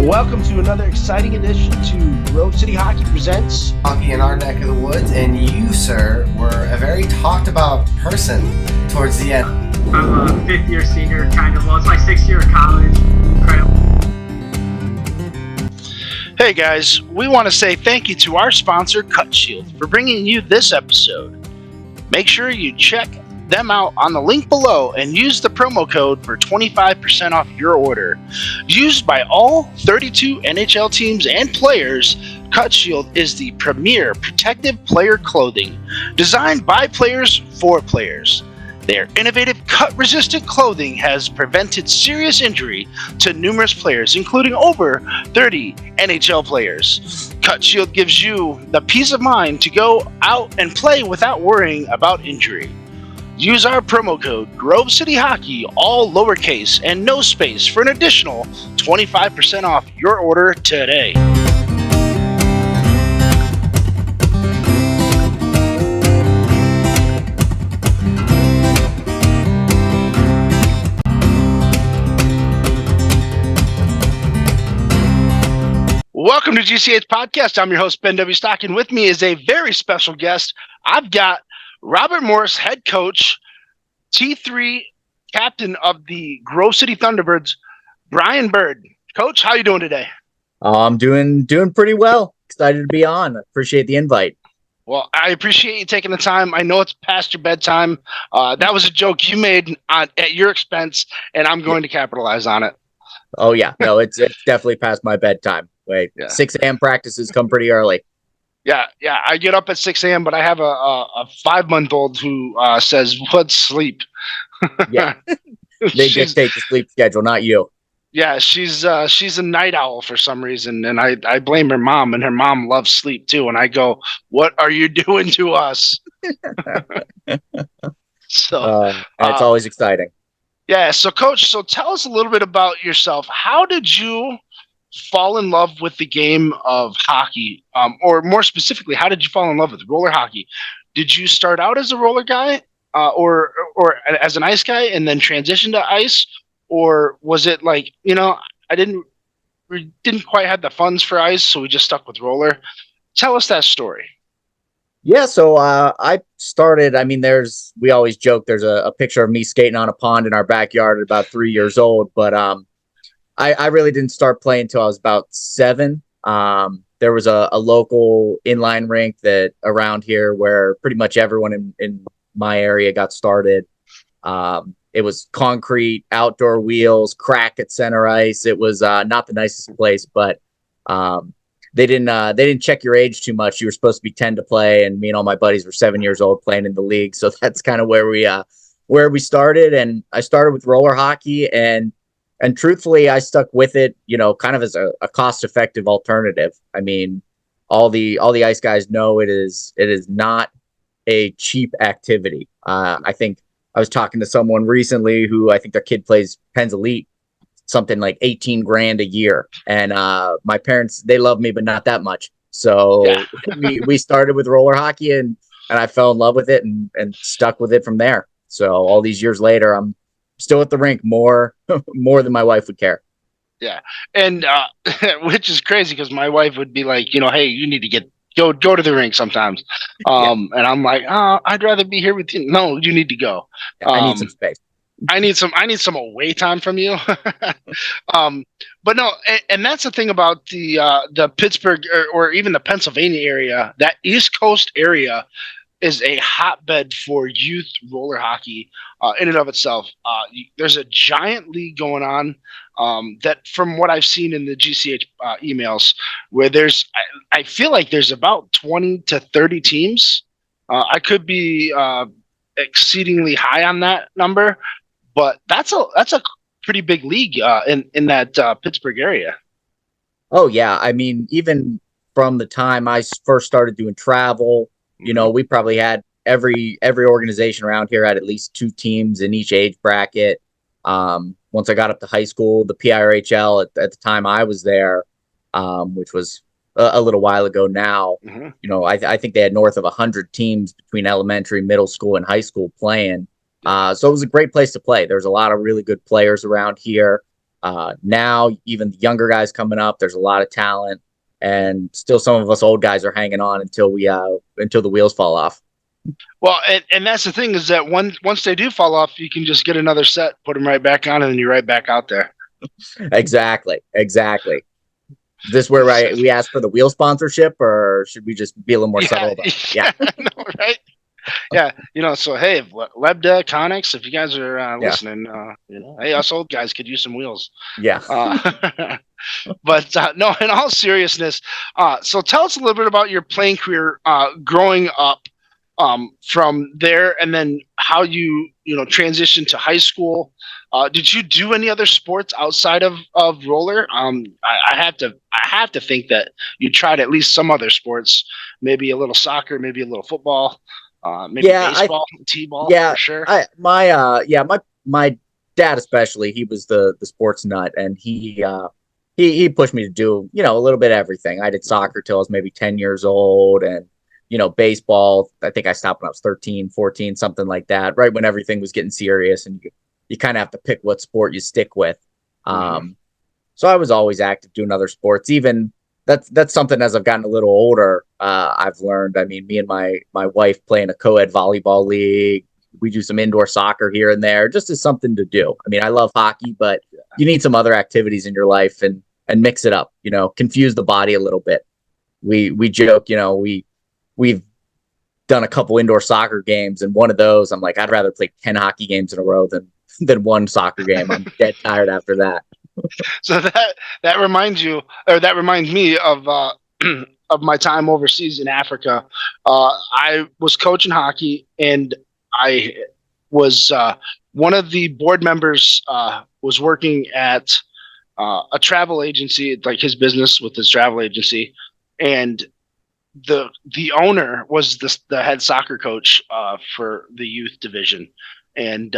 Welcome to another exciting edition to Grove City Hockey Presents Hockey in our neck of the woods, and you, sir, were a very talked about person towards the end. I'm a fifth-year senior, kind of. Well, it's my sixth year of college. Incredible. Hey guys, we want to say thank you to our sponsor, Cut Shield, for bringing you this episode. Make sure you check them out on the link below and use the promo code for 25% off your order. Used by all 32 NHL teams and players, Cut Shield is the premier protective player clothing designed by players for players. Their innovative cut-resistant clothing has prevented serious injury to numerous players, including over 30 NHL players. Cut Shield gives you the peace of mind to go out and play without worrying about injury. Use our promo code Grove City Hockey, all lowercase and no space, for an additional 25% off your order today. Welcome to GCH Podcast. I'm your host, Ben W. Stocking. With me is a very special guest. I've got Robert Morris, head coach, T3 captain of the Grove City Thunderbirds, Bryan Byrd. Coach, how you doing today? I'm doing pretty well. Excited to be on. Appreciate the invite. Well, I appreciate you taking the time. I know it's past your bedtime. That was a joke you made at your expense, and I'm going to capitalize on it. Oh, yeah. No, it's definitely past my bedtime. Wait, yeah. 6 a.m. practices come pretty early. Yeah. I get up at 6 a.m., but I have a 5-month-old who says, "What's sleep?" Yeah, they dictate the sleep schedule, not you. Yeah, she's a night owl for some reason, and I blame her mom, and her mom loves sleep too. And I go, "What are you doing to us?" So it's always exciting. Yeah. So, Coach, tell us a little bit about yourself. How did you fall in love with the game of hockey, or more specifically, how did you fall in love with roller hockey? Did you start out as a roller guy, or as an ice guy, and then transition to ice, or was it like, we didn't quite have the funds for ice, so we just stuck with roller? Tell us that story. Yeah, so I started. I mean, we always joke there's a picture of me skating on a pond in our backyard at about 3 years old, but I really didn't start playing until I was about 7. There was a local inline rink that around here where pretty much everyone in my area got started. It was concrete, outdoor wheels, crack at center ice. It was not the nicest place, but they didn't check your age too much. You were supposed to be 10 to play, and me and all my buddies were 7 years old playing in the league. So that's kind of where we started. And I started with roller hockey, and truthfully, I stuck with it, kind of as a cost-effective alternative. I mean, all the ice guys know it is not a cheap activity. I think I was talking to someone recently who I think their kid plays Penn's Elite, something like $18,000 a year. And my parents, they love me, but not that much. So yeah. we started with roller hockey, and I fell in love with it and stuck with it from there. So all these years later, I'm still at the rink more than my wife would care. Yeah. And which is crazy because my wife would be like, hey, you need to go to the rink sometimes. And I'm like, I'd rather be here with you. No, you need to go. I need some space. I need some away time from you. But no, and that's the thing about the Pittsburgh or even the Pennsylvania area. That East Coast area is a hotbed for youth roller hockey in and of itself. There's a giant league going on that, from what I've seen in the GCH emails, where I feel like there's about 20 to 30 teams. I could be exceedingly high on that number, but that's a pretty big league in that Pittsburgh area. Oh yeah, I mean, even from the time I first started doing travel, we probably had every organization around here had at least 2 teams in each age bracket. Once I got up to high school, the PIRHL at the time I was there, which was a little while ago now, I think they had north of 100 teams between elementary, middle school, and high school playing. So it was a great place to play. There's a lot of really good players around here. Now, even the younger guys coming up, there's a lot of talent, and still some of us old guys are hanging on until the wheels fall off. Well, and that's the thing is that once they do fall off, you can just get another set, put them right back on, and then you're right back out there. Exactly. Is this where we ask for the wheel sponsorship, or should we just be a little more subtle about it? Yeah. No, right? Yeah, so hey, Lebda, Connex, if you guys are listening, hey, us old guys could use some wheels. Yeah. But no, in all seriousness, so tell us a little bit about your playing career growing up from there, and then how you transitioned to high school. Did you do any other sports outside of roller? I have to think that you tried at least some other sports, maybe a little soccer, maybe a little football, maybe baseball, t-ball. Yeah, for sure. My dad especially, he was the sports nut, and he pushed me to do a little bit of everything. I did soccer till I was maybe 10 years old, and baseball, I think I stopped when I was 13, 14, something like that, right when everything was getting serious, and you kind of have to pick what sport you stick with. So I was always active doing other sports. Even that's something as I've gotten a little older, I've learned. I mean, me and my wife play in a co-ed volleyball league. We do some indoor soccer here and there, just as something to do. I mean, I love hockey, but you need some other activities in your life and mix it up, confuse the body a little bit. We joke, we've done a couple indoor soccer games, and one of those, I'm like, I'd rather play 10 hockey games in a row than one soccer game. I'm dead tired after that. So that reminds me of of my time overseas in Africa. I was coaching hockey, and I was one of the board members was working at a travel agency, like his business with his travel agency, and the owner was the head soccer coach for the youth division, and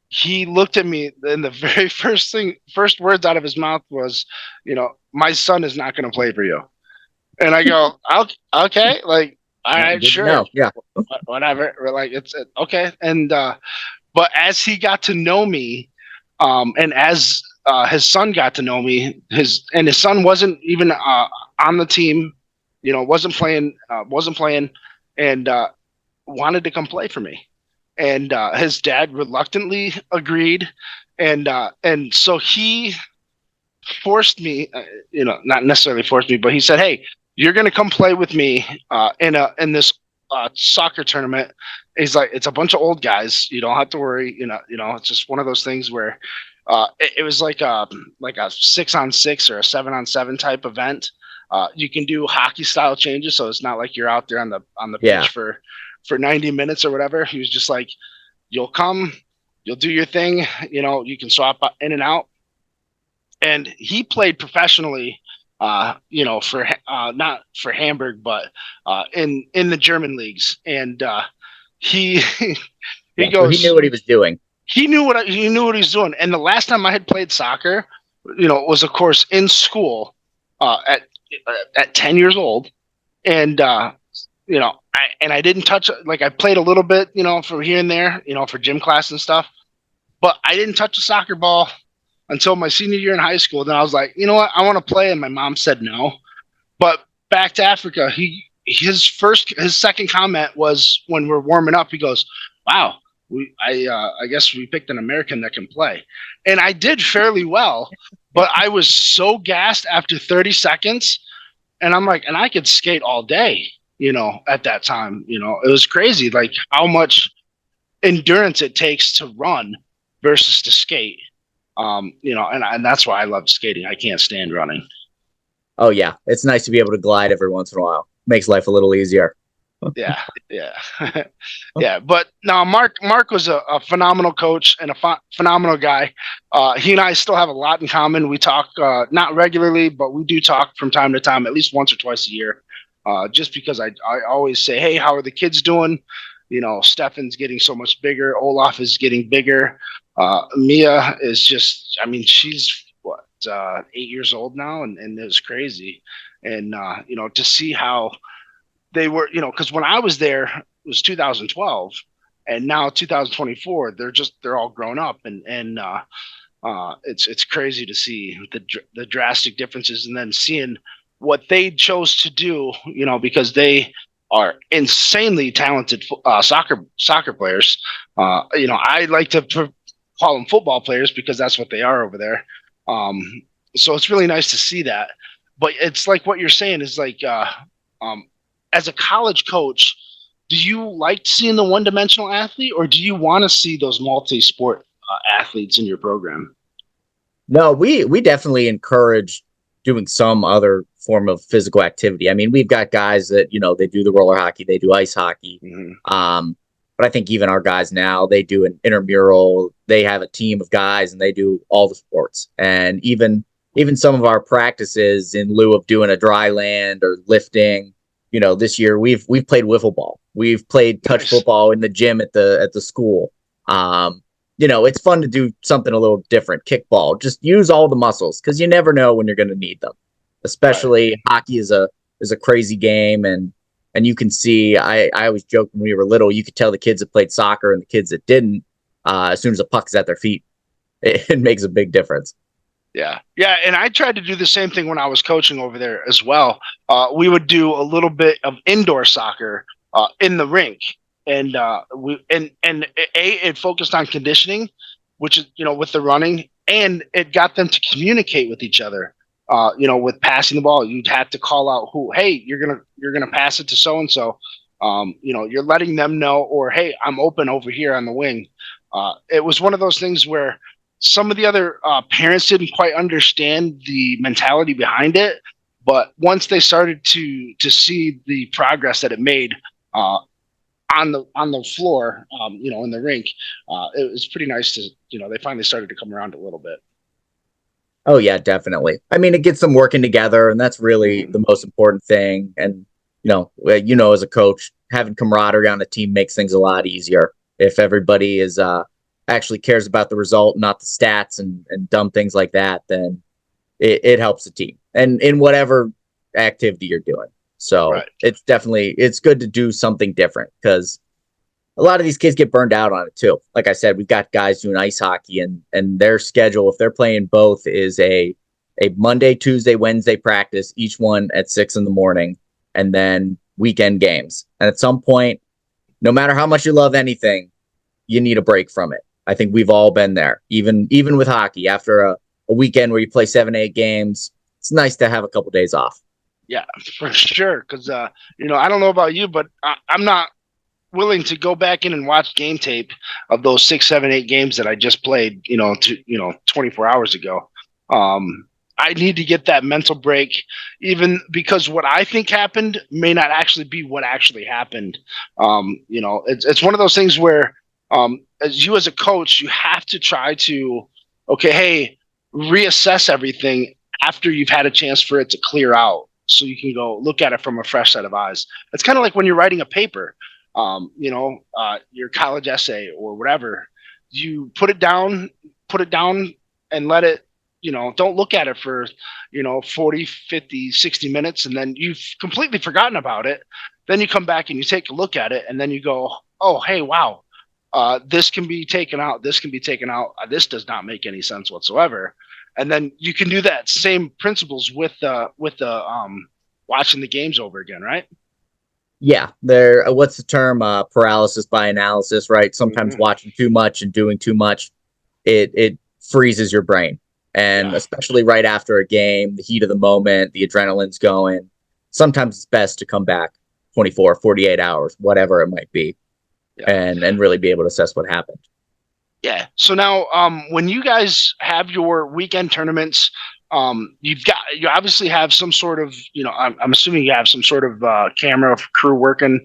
he looked at me, and the very first words out of his mouth was, my son is not going to play for you. And I go, okay, like, all right, sure, no, yeah, whatever. We're like, it's okay. And but as he got to know me, and as his son got to know me, his son wasn't even on the team, wasn't playing, and wanted to come play for me. And his dad reluctantly agreed, and so he forced me, not necessarily forced me, but he said, "Hey, you're going to come play with me in this soccer tournament." He's like, "It's a bunch of old guys. You don't have to worry. It's just one of those things where it was like a 6-on-6 or a 7-on-7 type event. You can do hockey style changes, so it's not like you're out there on the pitch for 90 minutes or whatever." He was just like, "You'll come, you'll do your thing, you can swap in and out." And he played professionally, for not for Hamburg, but in the German leagues. And he goes, he knew what he was doing. He knew what he was doing. And the last time I had played soccer, was of course in school at 10 years old, and I didn't touch, like, I played a little bit, for here and there, for gym class and stuff, but I didn't touch a soccer ball until my senior year in high school. Then I was like, you know what, I want to play, and my mom said no. But back to Africa, his second comment was when we're warming up. He goes, "Wow, I guess we picked an American that can play," and I did fairly well, but I was so gassed after 30 seconds, and I'm like, and I could skate all day. At that time, it was crazy, like how much endurance it takes to run versus to skate. And that's why I love skating. I can't stand running. Oh yeah, it's nice to be able to glide every once in a while. Makes life a little easier. Yeah. Yeah. But no, Mark was a phenomenal coach and a phenomenal guy. He and I still have a lot in common. We talk not regularly, but we do talk from time to time, at least once or twice a year. Just because I always say, "Hey, how are the kids doing?" Stefan's getting so much bigger. Olaf is getting bigger. Mia is just, she's 8 years old now, and it was crazy. And, to see how they were, because when I was there, it was 2012, and now 2024, they're all grown up. And It's crazy to see the drastic differences, and then seeing what they chose to do. Because they are insanely talented soccer players. I like to call them football players because that's what they are over there. So it's really nice to see that. But it's like what you're saying is like, as a college coach, do you like seeing the one-dimensional athlete, or do you want to see those multi-sport athletes in your program? No, we definitely encourage doing some other form of physical activity. I mean, we've got guys that, they do the roller hockey, they do ice hockey. But I think even our guys now, they do an intramural, they have a team of guys and they do all the sports. And even some of our practices, in lieu of doing a dry land or lifting, this year we've played wiffle ball. We've played touch football in the gym at the school. It's fun to do something a little different. Kickball, just use all the muscles because you never know when you're going to need them. Especially hockey is a crazy game, and you can see. I always joke when we were little, you could tell the kids that played soccer and the kids that didn't. As soon as the puck is at their feet, it makes a big difference. Yeah, and I tried to do the same thing when I was coaching over there as well. We would do a little bit of indoor soccer in the rink, and it focused on conditioning, which is with the running, and it got them to communicate with each other. With passing the ball, you'd have to call out hey, you're gonna pass it to so and so. You're letting them know, or hey, I'm open over here on the wing. It was one of those things where some of the other parents didn't quite understand the mentality behind it, but once they started to see the progress that it made on the floor, in the rink, it was pretty nice to, they finally started to come around a little bit. Oh yeah, definitely. I mean, it gets them working together, and that's really the most important thing. And as a coach, having camaraderie on the team makes things a lot easier. If everybody is actually cares about the result, not the stats and dumb things like that, then it helps the team and in whatever activity you're doing. So it's good to do something different, because a lot of these kids get burned out on it too. Like I said, we've got guys doing ice hockey, and their schedule, if they're playing both, is a Monday, Tuesday, Wednesday practice, each one at 6 a.m, and then weekend games. And at some point, no matter how much you love anything, you need a break from it. I think we've all been there. Even with hockey, after a weekend where you play 7-8 games, it's nice to have a couple days off. Yeah, for sure. Because I don't know about you, but I'm not willing to go back in and watch game tape of those 6, 7, 8 games that I just played, 24 hours ago. I need to get that mental break, even because what I think happened may not actually be what actually happened. It's one of those things where, as a coach, you have to try to, reassess everything after you've had a chance for it to clear out, so you can go look at it from a fresh set of eyes. It's kind of like when you're writing a paper, your college essay or whatever. You put it down and let it, don't look at it for, 40, 50, 60 minutes, and then you've completely forgotten about it. Then you come back and you take a look at it, and then you go, oh, hey, wow. This can be taken out. This can be taken out. This does not make any sense whatsoever. And then you can do that same principles with the watching the games over again, right? Yeah, what's the term? Paralysis by analysis, right? Sometimes watching too much and doing too much, it freezes your brain. And especially right after a game, the heat of the moment, the adrenaline's going. Sometimes it's best to come back 24, 48 hours, whatever it might be, and really be able to assess what happened. Yeah. So now, when you guys have your weekend tournaments, you obviously have some sort of, I'm assuming you have some sort of camera crew working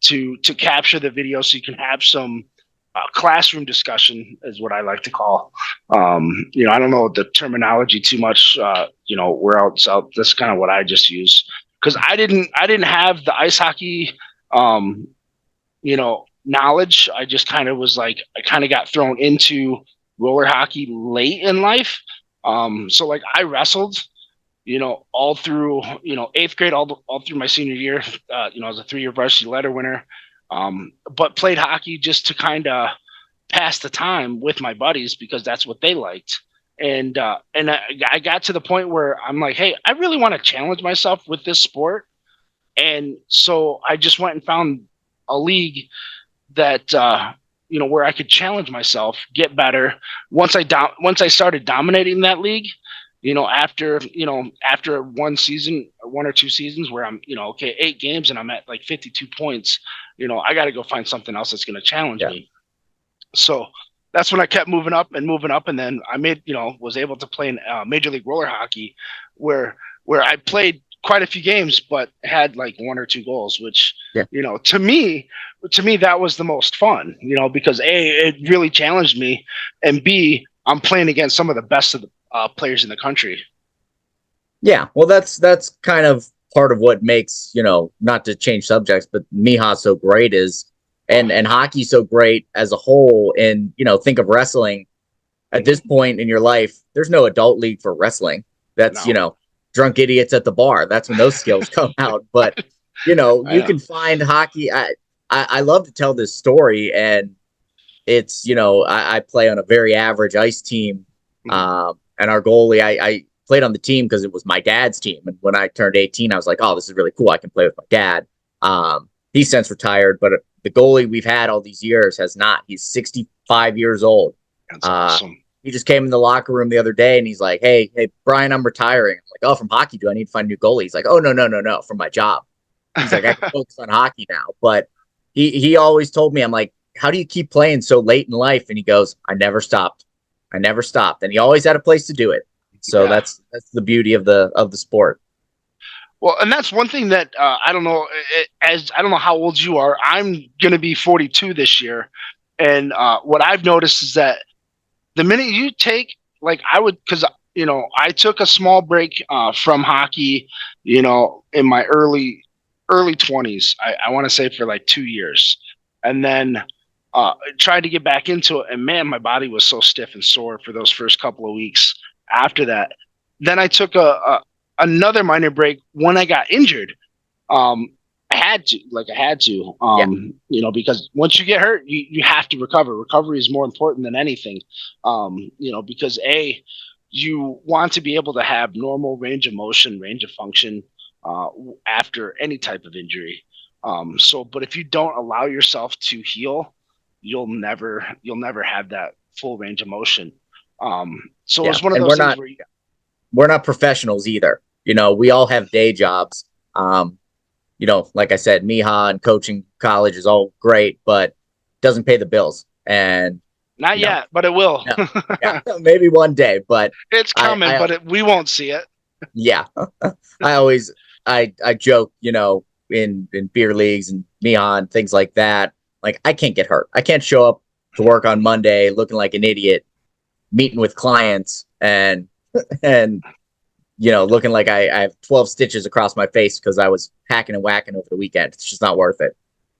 to capture the video, so you can have some classroom discussion, is what I like to call. I don't know the terminology too much. Where else out? That's kind of what I just use, because I didn't have the ice hockey, knowledge. I just kind of was like, I kind of got thrown into roller hockey late in life. So like I wrestled, all through, 8th grade, all through my senior year. I was a 3-year varsity letter winner, but played hockey just to kind of pass the time with my buddies, because that's what they liked. I got to the point where I'm like, hey, I really want to challenge myself with this sport. And so I just went and found a league that where I could challenge myself, get better. Once I started dominating that league, after one season, 1 or 2 seasons where I'm, okay, 8 games and I'm at like 52 points, I got to go find something else that's going to challenge me. So that's when I kept moving up, and then I was able to play in Major League Roller Hockey, where I played quite a few games, but had like 1 or 2 goals, which to me that was the most fun, because A, it really challenged me, and B, I'm playing against some of the best of the players in the country. Yeah, well, that's kind of part of what makes, not to change subjects, but MIHA so great is, and hockey so great as a whole. And, think of wrestling at this point in your life, there's no adult league for wrestling. That's, drunk idiots at the bar. That's when those skills come out. But, you can find hockey. I love to tell this story, and it's, I play on a very average ice team. And our goalie, I played on the team because it was my dad's team. And when I turned 18, I was like, oh, this is really cool. I can play with my dad. He's since retired, but the goalie we've had all these years has not. He's 65 years old. That's awesome. He just came in the locker room the other day and he's like, hey, Brian, I'm retiring. I'm like, oh, from hockey, do I need to find a new goalie? He's like, oh, no, from my job. He's like, I can focus on hockey now. But he always told me, I'm like, how do you keep playing so late in life? And he goes, I never stopped. And he always had a place to do it. So that's the beauty of the sport. Well, and that's one thing that I don't know. I don't know how old you are. I'm going to be 42 this year, and what I've noticed is that the minute you take, like, because I took a small break from hockey, in my early 20s. I want to say for like 2 years, and then tried to get back into it. And man, my body was so stiff and sore for those first couple of weeks. After that, then I took another minor break when I got injured. I had to, because once you get hurt, you have to recover. Recovery is more important than anything, because A, you want to be able to have normal range of motion, range of function after any type of injury. But if you don't allow yourself to heal, you'll never have that full range of motion. It's one of those things where we're not professionals either. We all have day jobs. Like I said, MIHA and coaching college is all great, but doesn't pay the bills. And not yet, but it will. Maybe one day, but it's coming, but we won't see it. Yeah. I joke, in beer leagues and MIHA and things like that. Like, I can't get hurt. I can't show up to work on Monday looking like an idiot, meeting with clients and looking like I have 12 stitches across my face because I was hacking and whacking over the weekend. It's just not worth it.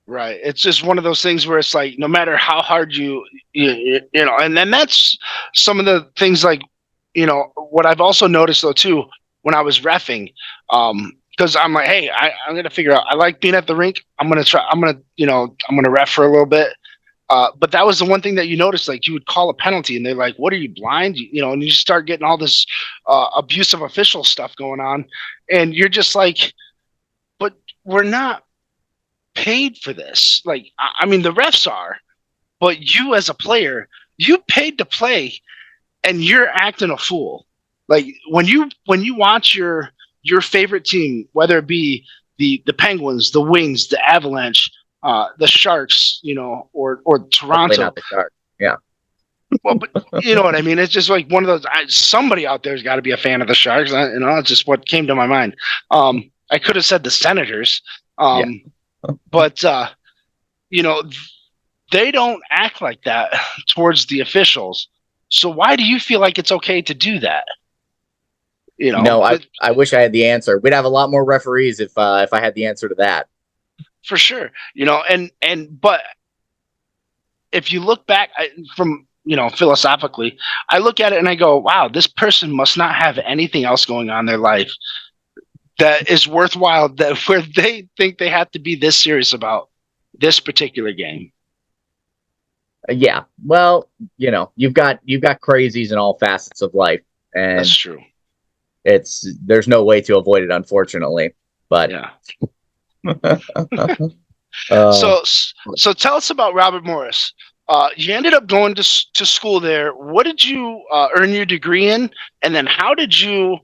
Right. It's just one of those things where it's like, no matter how hard you and then that's some of the things, like, what I've also noticed though too, when I was reffing, because I'm like, hey, I'm going to figure out, I like being at the rink. I'm going to ref for a little bit. But that was the one thing that you noticed, like, you would call a penalty and they're like, what are you, blind? And you start getting all this abusive official stuff going on. And you're just like, but we're not paid for this. Like, I mean, the refs are, but you as a player, you paid to play and you're acting a fool. Like, when you watch your favorite team, whether it be the Penguins, the Wings, the Avalanche, the Sharks, or Toronto. Not the Sharks. Yeah. Well, but you know what I mean? It's just like one of those, somebody out there's got to be a fan of the Sharks. It's just what came to my mind. I could have said the Senators. But they don't act like that towards the officials. So why do you feel like it's okay to do that? No, I wish I had the answer. We'd have a lot more referees if I had the answer to that. For sure, but if you look back from, philosophically, I look at it and I go, wow, this person must not have anything else going on in their life that is worthwhile, where they think they have to be this serious about this particular game. Yeah. Well, you've got crazies in all facets of life, That's and true. there's no way to avoid it, unfortunately. But Yeah. uh, So tell us about Robert Morris. You ended up going to school there. What did you earn your degree in, and then how did you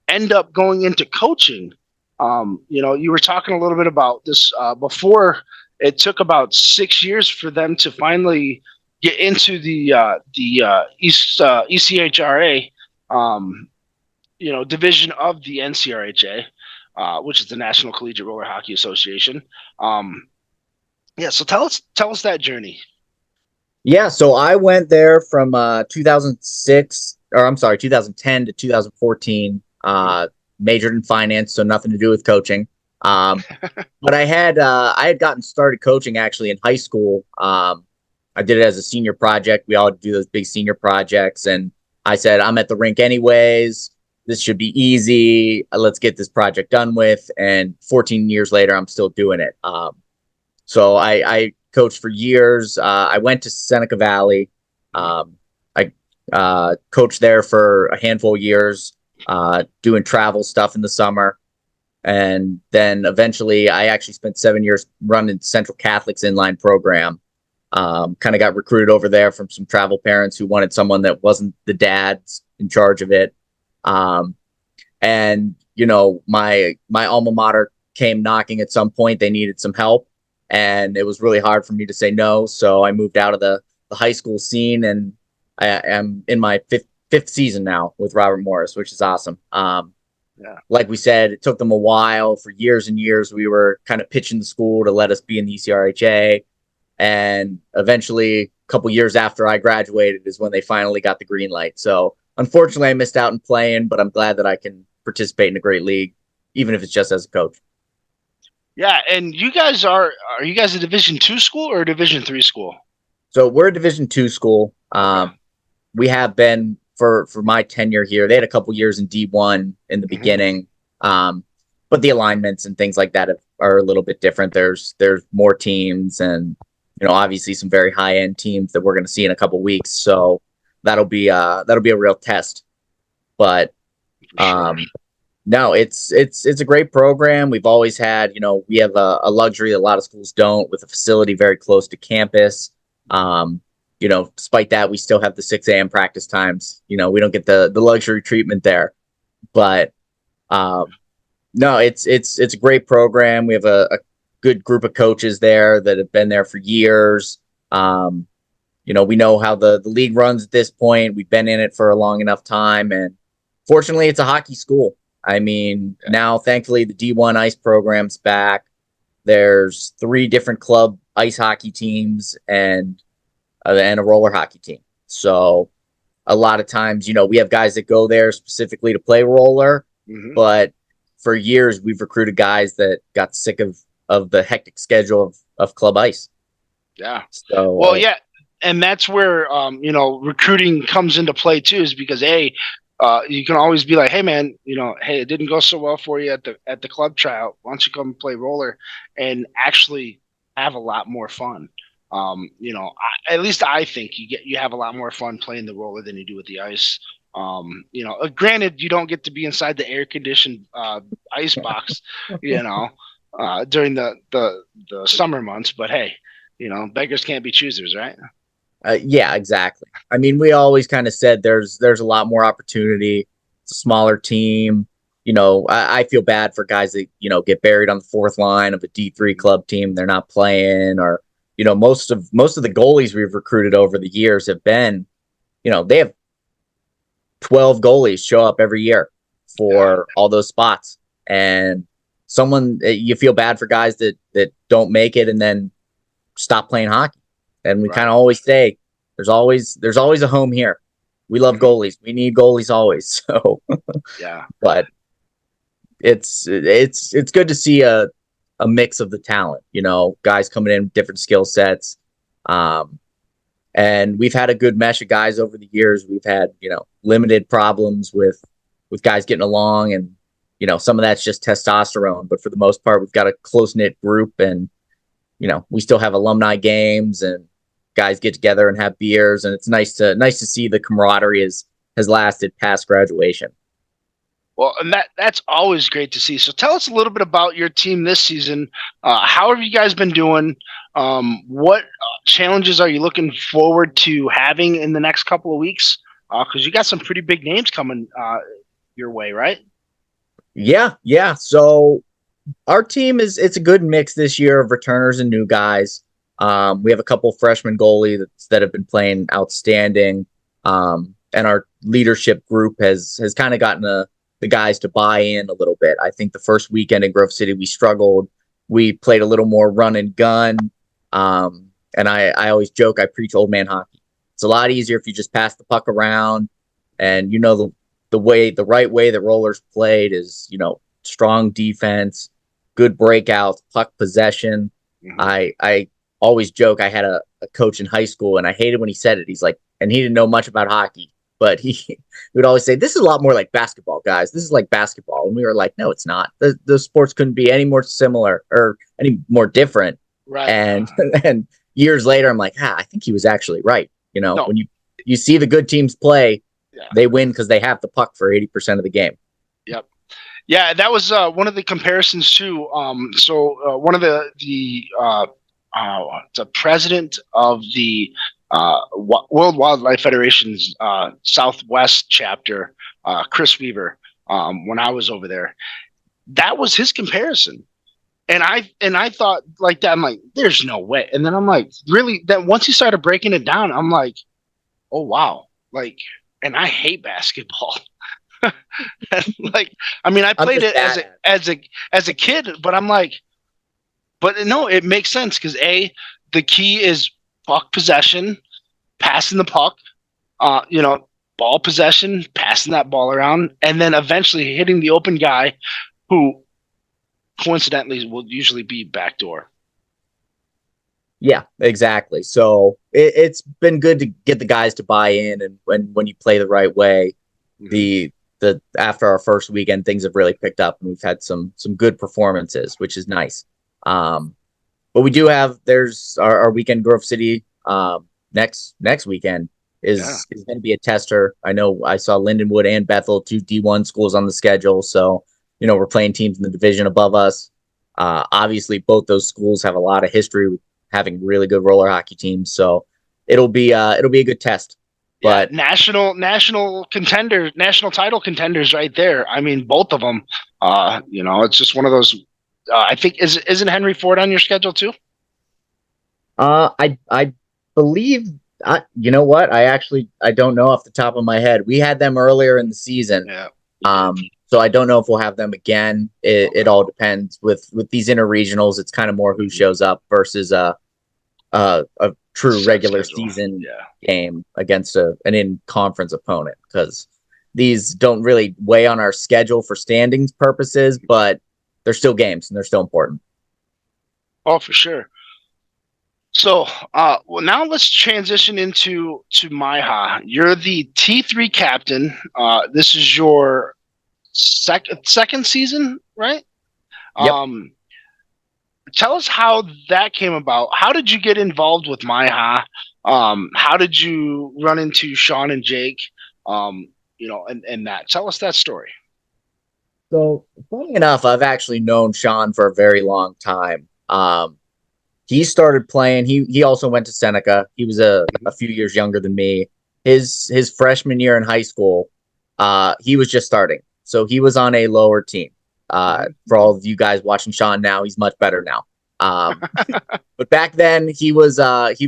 end up going into coaching? You were talking a little bit about this before. It took about 6 years for them to finally get into ECHRA, division of the NCRHA, which is the National Collegiate Roller Hockey Association. Um, yeah, so tell us that journey. yeah, so I went there from 2006, or I'm sorry, 2010 to 2014. Majored in finance, so nothing to do with coaching. But I had gotten started coaching actually in high school. I did it as a senior project. We all do those big senior projects, and I said, I'm at the rink anyways. This should be easy. Let's get this project done with. And 14 years later, I'm still doing it. So I coached for years. I went to Seneca Valley. I coached there for a handful of years, doing travel stuff in the summer. And then eventually I actually spent 7 years running Central Catholic's inline program. Kind of got recruited over there from some travel parents who wanted someone that wasn't the dad in charge of it. And my alma mater came knocking at some point. They needed some help, and it was really hard for me to say no. So I moved out of the high school scene, and I am in my fifth season now with Robert Morris, which is awesome. Yeah. Like we said, it took them a while. For years and years, we were kind of pitching the school to let us be in the ECRHA. And eventually, a couple years after I graduated is when they finally got the green light. So unfortunately, I missed out in playing, but I'm glad that I can participate in a great league, even if it's just as a coach. Yeah, and you guys are you guys a Division II school or a Division III school? So we're a Division II school. Okay. We have been for my tenure here. They had a couple years in D1 in the beginning, but the alignments and things like that are a little bit different. There's more teams, and obviously some very high end teams that we're going to see in a couple weeks. So that'll be a real test. But Sure. no, it's a great program. We've always had, we have a luxury that a lot of schools don't, with a facility very close to campus. Despite that, we still have the 6 a.m. practice times. We don't get the luxury treatment there. But no, it's a great program. We have a good group of coaches there that have been there for years. We know how the league runs at this point. We've been in it for a long enough time, and fortunately, it's a hockey school. I mean, now thankfully the D1 ice program's back. There's 3 different club ice hockey teams and a roller hockey team. So a lot of times, we have guys that go there specifically to play roller, but for years we've recruited guys that got sick of the hectic schedule of club ice. Yeah. So well, yeah, and that's where recruiting comes into play too, is because you can always be like, hey man, hey, it didn't go so well for you at the club tryout. Why don't you come play roller and actually have a lot more fun? At least I think you have a lot more fun playing the roller than you do with the ice. Granted, you don't get to be inside the air conditioned ice box, during the summer months. But hey, beggars can't be choosers, right? Yeah, exactly. I mean, we always kind of said there's a lot more opportunity. It's a smaller team. I feel bad for guys that get buried on the 4th line of a D3 club team. They're not playing, or most of the goalies we've recruited over the years have been, they have 12 goalies show up every year for all those spots, and you feel bad for guys that don't make it and then stop playing hockey. And we kind of always say there's always a home here. We love goalies. We need goalies always. So yeah, but it's good to see a mix of the talent, guys coming in with different skill sets. And we've had a good mesh of guys over the years. We've had, limited problems with guys getting along, and, some of that's just testosterone, but for the most part, we've got a close knit group, and, we still have alumni games, and, guys get together and have beers, and it's nice to see the camaraderie has lasted past graduation. Well, and that's always great to see. So tell us a little bit about your team this season. How have you guys been doing? What challenges are you looking forward to having in the next couple of weeks? Because you got some pretty big names coming your way, right? Yeah. So our team it's a good mix this year of returners and new guys. We have a couple freshman goalies that have been playing outstanding. And our leadership group has kind of gotten the guys to buy in a little bit. I think the first weekend in Grove City, we struggled. We played a little more run and gun. And I always joke, I preach old man hockey. It's a lot easier if you just pass the puck around, and the right way that Rollers played is, strong defense, good breakouts, puck possession. Mm-hmm. I always joke, I had a coach in high school, and I hated when he said it. He's like, and he didn't know much about hockey, but he would always say, this is a lot more like basketball, guys. This is like basketball. And we were like, no, it's not. The sports couldn't be any more similar or any more different. Right. And years later, I'm like, I think he was actually right. No. When you see the good teams play, they win because they have the puck for 80% of the game. Yep. Yeah, that was one of the comparisons too. One of the president of the World Wildlife Federation's Southwest chapter, Chris Weaver, when I was over there, that was his comparison. And I thought like that, I'm like, there's no way. And then I'm like, really? Then once he started breaking it down, I'm like, oh wow. Like, and I hate basketball. Like, I mean, I played it as a kid, but I'm like, but no, it makes sense because the key is puck possession, passing the puck, ball possession, passing that ball around, and then eventually hitting the open guy who coincidentally will usually be backdoor. Yeah, exactly. So it's been good to get the guys to buy in, and when you play the right way, the after our first weekend, things have really picked up, and we've had some good performances, which is nice. But we do have there's our weekend Grove City next weekend is going to be a tester. I know I saw Lindenwood and Bethel, 2 D1 schools on the schedule, so we're playing teams in the division above us. Obviously, both those schools have a lot of history with having really good roller hockey teams, so it'll be a good test. But national contenders, national title contenders, right there. I mean, both of them. It's just one of those. I think isn't Henry Ford on your schedule too? I believe. You know what? I don't know off the top of my head. We had them earlier in the season. Yeah. So I don't know if we'll have them again. It all depends with these interregionals. It's kind of more who shows up versus a true regular season game against an in-conference opponent, because these don't really weigh on our schedule for standings purposes, but they're still games and they're still important. Oh, for sure. So, now let's transition into MIHA. You're the T3 captain. This is your second season, right? Yep. Tell us how that came about. How did you get involved with MIHA? How did you run into Sean and Jake? And that. Tell us that story. So, funny enough, I've actually known Sean for a very long time. He started playing. He also went to Seneca. He was a few years younger than me. His freshman year in high school, he was just starting. So he was on a lower team. For all of you guys watching Sean now, he's much better now. But back then he was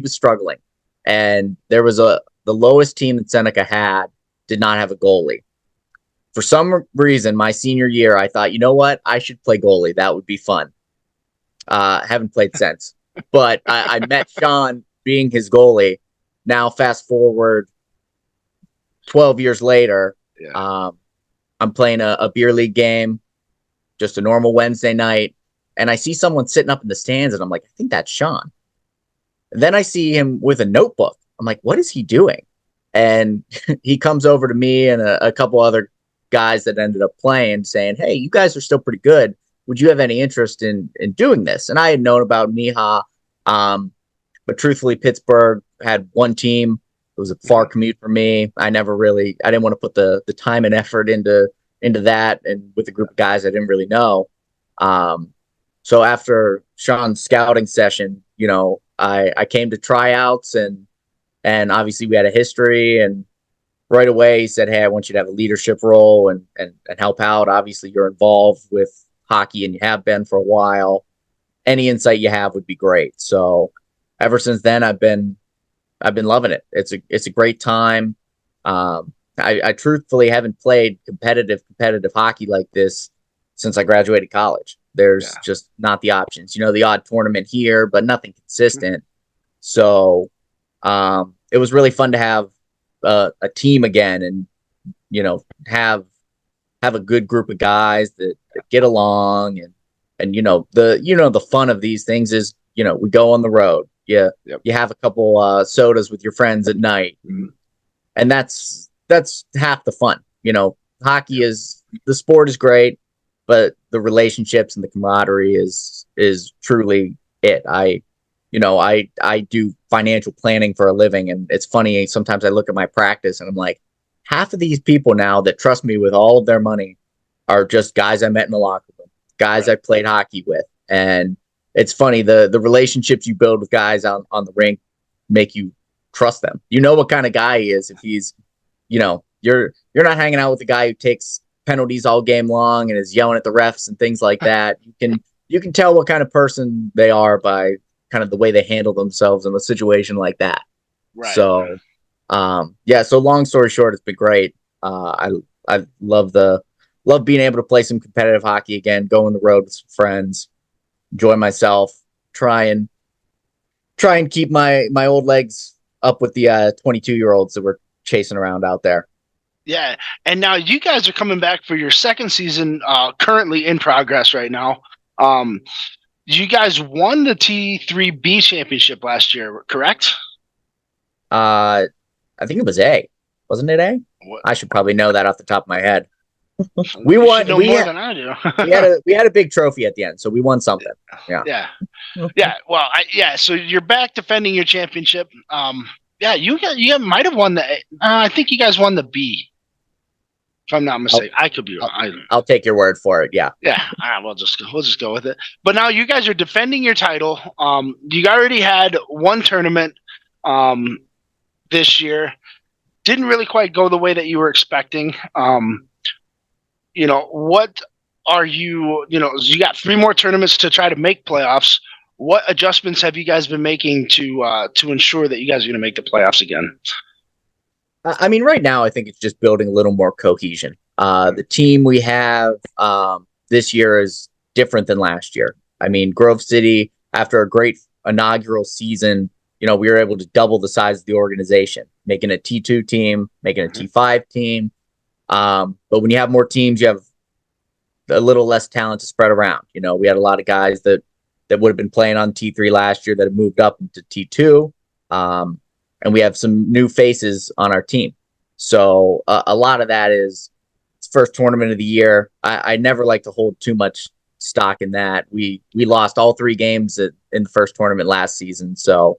struggling, and there was the lowest team that Seneca had did not have a goalie. For some reason, my senior year, I thought, you know what, I should play goalie. That would be fun. Haven't played since, but I met Sean being his goalie. Now, fast forward 12 years later, I'm playing a beer league game, just a normal Wednesday night, and I see someone sitting up in the stands, and I'm like, I think that's Sean. And then I see him with a notebook. I'm like, what is he doing? And he comes over to me and a couple other guys that ended up playing, saying, hey, you guys are still pretty good. Would you have any interest in doing this? And I had known about MIHA, but truthfully, Pittsburgh had one team. It was a far commute for me. I didn't want to put the time and effort into that, and with a group of guys I didn't really know. So after Sean's scouting session, I came to tryouts, and obviously we had a history, and right away he said, "Hey, I want you to have a leadership role and help out. Obviously, you're involved with hockey and you have been for a while. Any insight you have would be great." So ever since then, I've been loving it. It's a great time. I truthfully haven't played competitive hockey like this since I graduated college. There's just not the options. The odd tournament here, but nothing consistent. So it was really fun to have a team again, and have a good group of guys that get along, and the fun of these things is we go on the road. You have a couple sodas with your friends at night, and that's half the fun. Hockey is, the sport is great, but the relationships and the camaraderie is truly it. I do financial planning for a living, and it's funny, sometimes I look at my practice and I'm like, half of these people now that trust me with all of their money are just guys I met in the locker room, guys I played hockey with. And it's funny, the relationships you build with guys on the rink make you trust them. What kind of guy he is. If he's, you're not hanging out with the guy who takes penalties all game long and is yelling at the refs and things like that. You can tell what kind of person they are by kind of the way they handle themselves in a situation like that. Right. So, so long story short, it's been great. I love being able to play some competitive hockey again, go on the road with some friends, enjoy myself, try and keep my old legs up with the 22-year-olds that were chasing around out there. Yeah. And now you guys are coming back for your second season, currently in progress right now. You guys won the T3B championship last year, correct? I think it was A. Wasn't it A? What? I should probably know that off the top of my head. We won. Know more than I do. we had a big trophy at the end, so we won something. Yeah. Well, so you're back defending your championship. You might have won the A. I think you guys won the B, if I'm not mistaken. I could be wrong. I'll take your word for it. Yeah. Yeah. We'll just go with it. But now you guys are defending your title. You already had one tournament this year. Didn't really quite go the way that you were expecting. What are you got 3 more tournaments to try to make playoffs. What adjustments have you guys been making to ensure that you guys are going to make the playoffs again? I mean, right now, I think it's just building a little more cohesion. The team we have this year is different than last year. I mean, Grove City, after a great inaugural season, we were able to double the size of the organization, making a T2 team, making a T5 team. But when you have more teams, you have a little less talent to spread around. We had a lot of guys that would have been playing on T3 last year that have moved up into T2. And we have some new faces on our team. So a lot of that is first tournament of the year. I never like to hold too much stock in that. We lost all 3 games in the first tournament last season. So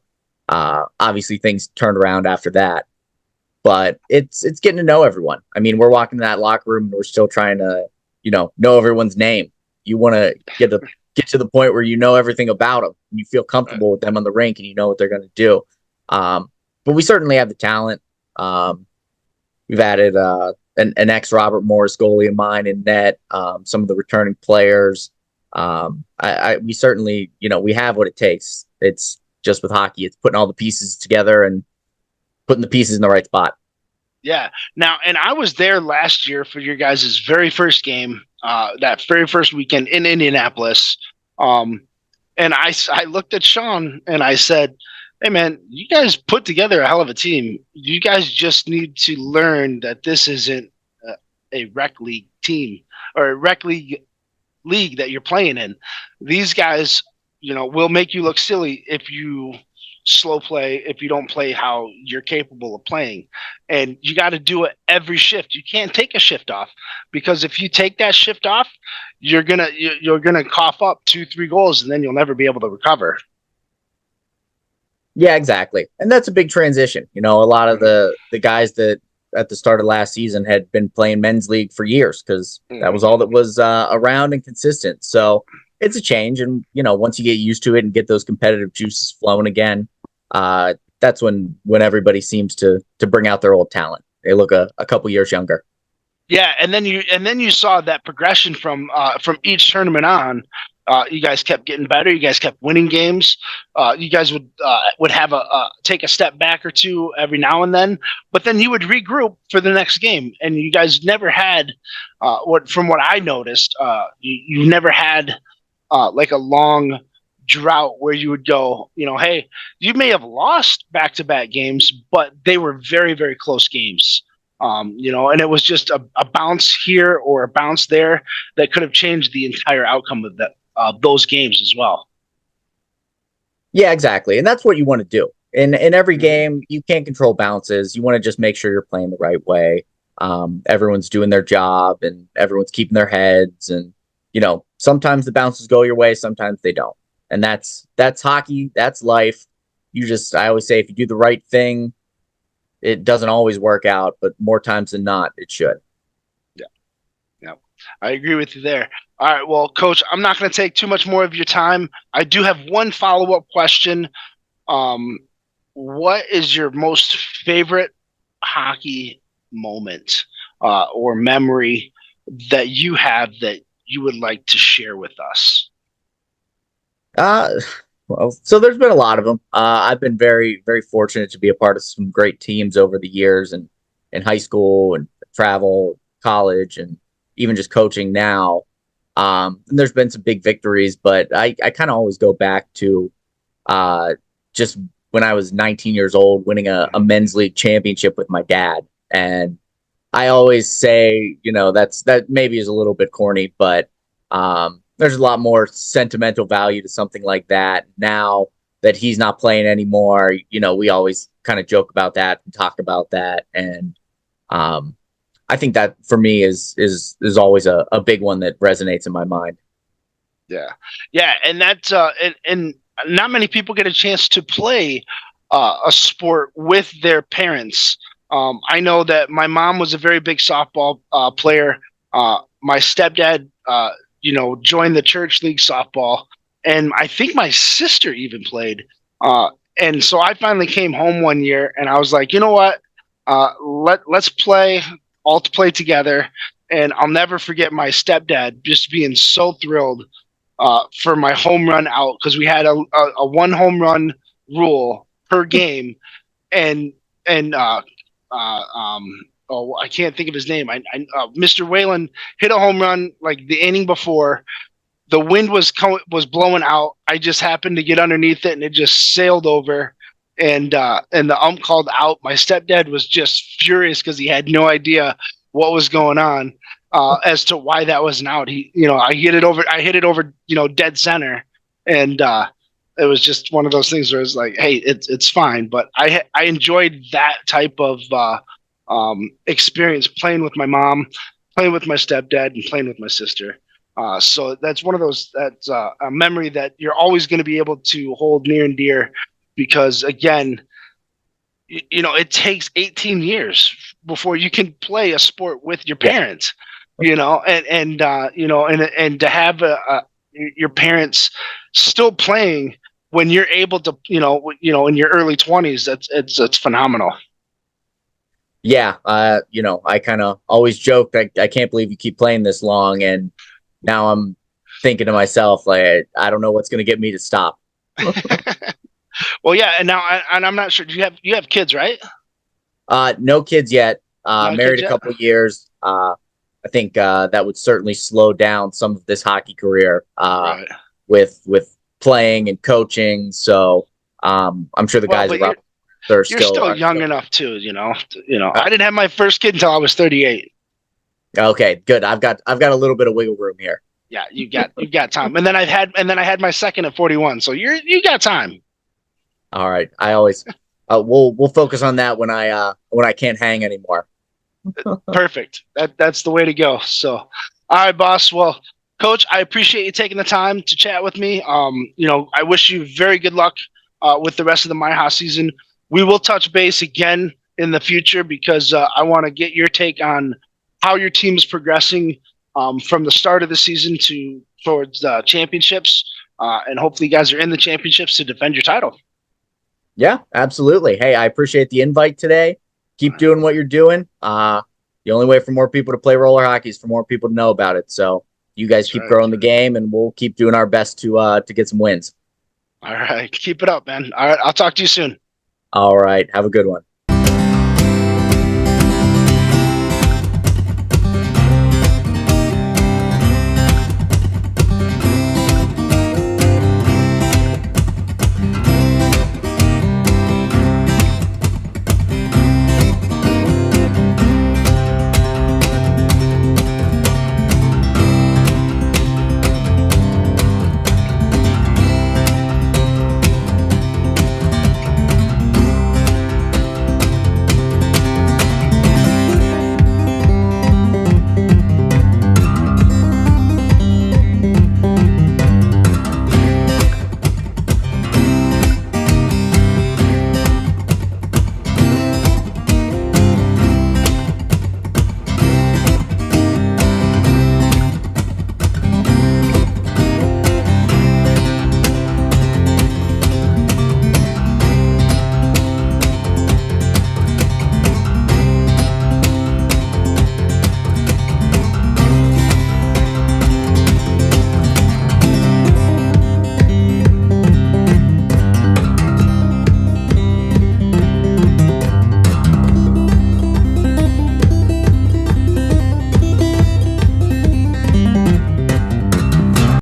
obviously things turned around after that. But it's getting to know everyone. I mean, we're walking in that locker room and we're still trying to, know everyone's name. You want to get to the point where you know everything about them. And you feel comfortable with them on the rink and you know what they're going to do. But we certainly have the talent. We've added an ex-Robert Morris goalie of mine in net, some of the returning players. We certainly, we have what it takes. It's just with hockey, it's putting all the pieces together and putting the pieces in the right spot. Yeah. Now, and I was there last year for your guys' very first game, that very first weekend in Indianapolis. And I looked at Sean and I said, hey, man, you guys put together a hell of a team. You guys just need to learn that this isn't a rec league team or a rec league that you're playing in. These guys, will make you look silly if you slow play, if you don't play how you're capable of playing. And you got to do it every shift. You can't take a shift off, because if you take that shift off, you're gonna cough up 2-3 goals and then you'll never be able to recover. Yeah, exactly. And that's a big transition. A lot of the guys that at the start of last season had been playing men's league for years because that was all that was around and consistent. So it's a change. And, once you get used to it and get those competitive juices flowing again, that's when everybody seems to bring out their old talent. They look a couple years younger. Yeah, and then you saw that progression from each tournament on. You guys kept getting better. You guys kept winning games. You guys would have take a step back or two every now and then, but then you would regroup for the next game. And you guys never had from what I noticed, you never had like a long drought where you would go, hey, you may have lost back-to-back games, but they were very, very close games. And it was just a bounce here or a bounce there that could have changed the entire outcome of those games as well. Yeah, exactly. And that's what you want to do. In every game, you can't control bounces. You want to just make sure you're playing the right way. Everyone's doing their job and everyone's keeping their heads. And, sometimes the bounces go your way, sometimes they don't. And that's hockey. That's life. I always say, if you do the right thing, it doesn't always work out, but more times than not, it should. Yeah, I agree with you there. All right, well, Coach, I'm not going to take too much more of your time. I do have one follow-up question. What is your most favorite hockey moment or memory that you have that you would like to share with us? Well, so there's been a lot of them. I've been very, very fortunate to be a part of some great teams over the years, and in high school and travel, college, and even just coaching now. And there's been some big victories, but I kind of always go back to just when I was 19 years old, winning a men's league championship with my dad. And I always say, that maybe is a little bit corny, but there's a lot more sentimental value to something like that. Now that he's not playing anymore, we always kind of joke about that and talk about that. And I think that for me is always a big one that resonates in my mind. Yeah. And that's and not many people get a chance to play a sport with their parents. I know that my mom was a very big softball player. My stepdad, joined the church league softball, and I think my sister even played. And so I finally came home one year, and I was like, you know what? Let's play. All to play together. And I'll never forget my stepdad just being so thrilled for my home run out, because we had a one home run rule per game. And I can't think of his name. Mr. Whalen hit a home run like the inning before. The wind was blowing out. I just happened to get underneath it, and it just sailed over. And the ump called out. My stepdad was just furious because he had no idea what was going on as to why that was an out. I hit it over, dead center, and it was just one of those things where it's like, hey, it's fine. But I enjoyed that type of experience, playing with my mom, playing with my stepdad, and playing with my sister. So that's one of those, that's a memory that you're always going to be able to hold near and dear. Because again, it takes 18 years before you can play a sport with your parents, and to have your parents still playing when you're able to, in your early 20s, it's phenomenal. Yeah. I kind of always joke that I can't believe you keep playing this long. And now I'm thinking to myself, like, I don't know what's going to get me to stop. Well, yeah, and now I'm not sure. Do you have kids, right? No kids yet. Married a couple of years. I think that would certainly slow down some of this hockey career right. with playing and coaching. So I'm sure the guys around you're still young enough too. I didn't have my first kid until I was 38. Okay, good. I've got a little bit of wiggle room here. Yeah, you got time. And then I had my second at 41. So you got time. All right. I always we'll focus on that when I can't hang anymore. Perfect. That's the way to go. So, all right, boss. Well, Coach, I appreciate you taking the time to chat with me. I wish you very good luck with the rest of the MIHA season. We will touch base again in the future because I want to get your take on how your team is progressing from the start of the season towards the championships. And hopefully you guys are in the championships to defend your title. Yeah, absolutely. Hey, I appreciate the invite today. Keep doing what you're doing. The only way for more people to play roller hockey is for more people to know about it. So you guys keep growing the game, and we'll keep doing our best to get some wins. All right. Keep it up, man. All right. I'll talk to you soon. All right. Have a good one.